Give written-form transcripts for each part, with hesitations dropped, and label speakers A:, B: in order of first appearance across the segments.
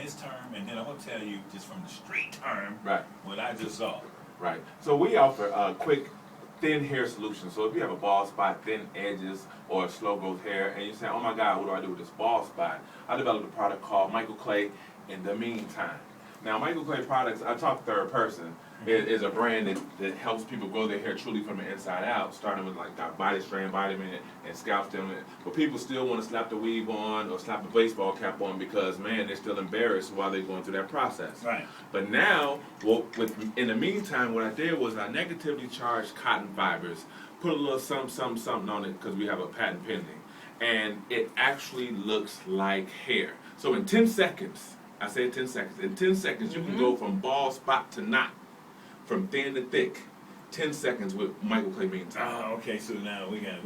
A: layman's term, and then I'm gonna tell you just from the street term
B: Right.
A: what I just saw.
B: Right. So we offer quick, thin hair solutions. So if you have a bald spot, thin edges, or slow growth hair, and you say, "Oh my God, what do I do with this bald spot?" I developed a product called Mikal Clay. In the meantime, now Mikal Clay products, I talk third person. It is a brand that helps people grow their hair truly from the inside out, starting with like our body strand, body mint, and scalp stem. But people still want to slap the weave on or slap a baseball cap on because, man, they're still embarrassed while they're going through that process.
A: Right.
B: But now, in the meantime, what I did was I negatively charged cotton fibers, put a little something on it because we have a patent pending, and it actually looks like hair. So in 10 seconds, I said 10 seconds, in 10 seconds you can go from bald spot to knot, from thin to thick, 10 seconds with Mikal Clay meantime.
A: Oh, okay. So now we got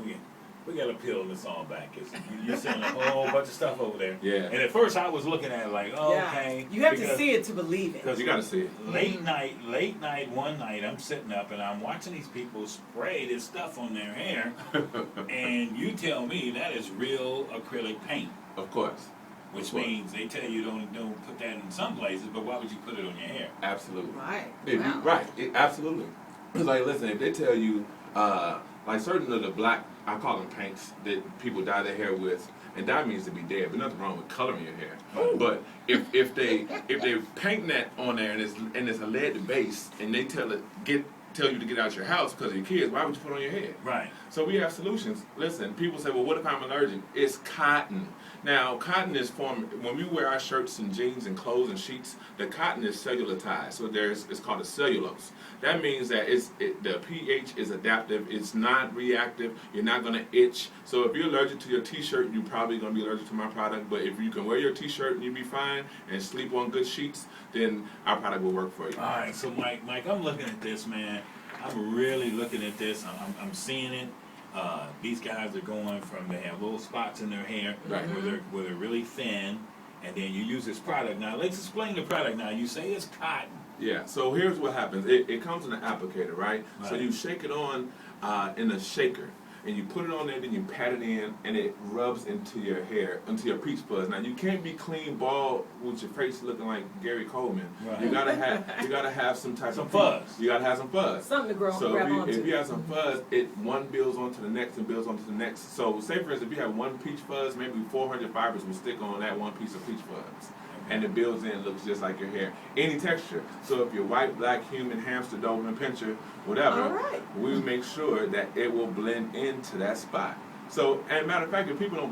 A: to peel this all back. Cause you're selling a whole bunch of stuff over there.
B: Yeah.
A: And at first I was looking at it like, oh,
C: Yeah.
A: okay.
C: You have to see it to believe it.
B: You got to see it.
A: Late night, one night, I'm sitting up and I'm watching these people spray this stuff on their hair, and you tell me that is real acrylic paint.
B: Of course.
A: Which means they tell you don't put that in some places, but why would you put it on your hair?
B: Absolutely.
C: Right.
B: Right. Absolutely. It's like, listen, if they tell you, like certain of the black, I call them paints that people dye their hair with, and dye means to be dead, but nothing wrong with coloring your hair. But if they paint that on there and it's a lead base, and they tell you to get out your house because of your kids, why would you put it on your head?
A: Right.
B: So we have solutions. Listen, people say, well, what if I'm allergic? It's cotton. Now, cotton is formed, when we wear our shirts and jeans and clothes and sheets, the cotton is cellulitized. So it's called a cellulose. That means that the pH is adaptive. It's not reactive. You're not going to itch. So if you're allergic to your t-shirt, you're probably going to be allergic to my product. But if you can wear your t-shirt and you be fine and sleep on good sheets, then our product will work for you.
A: All right. So Mike, I'm looking at this, man. I'm really looking at this. I'm seeing it. These guys are going from, they have little spots in their hair,
B: right,
A: where they're really thin, and then you use this product. Now let's explain the product. Now you say it's cotton.
B: Yeah. So here's what happens. It comes in an applicator, right? So you shake it on in a shaker, and you put it on there, then you pat it in, and it rubs into your hair, into your peach fuzz. Now you can't be clean bald with your face looking like Gary Coleman.
A: Right.
B: You gotta have some type of
A: fuzz.
B: You gotta have some fuzz.
C: Something to grab onto.
B: If you have some fuzz, one builds onto the next and builds onto the next. So say for instance, if you have one peach fuzz, maybe 400 fibers will stick on that one piece of peach fuzz. And it builds in, and looks just like your hair. Any texture. So if you're white, black, human, hamster, Doberman, Pinscher, whatever, we make sure that it will blend into that spot. So, and matter of fact, if people don't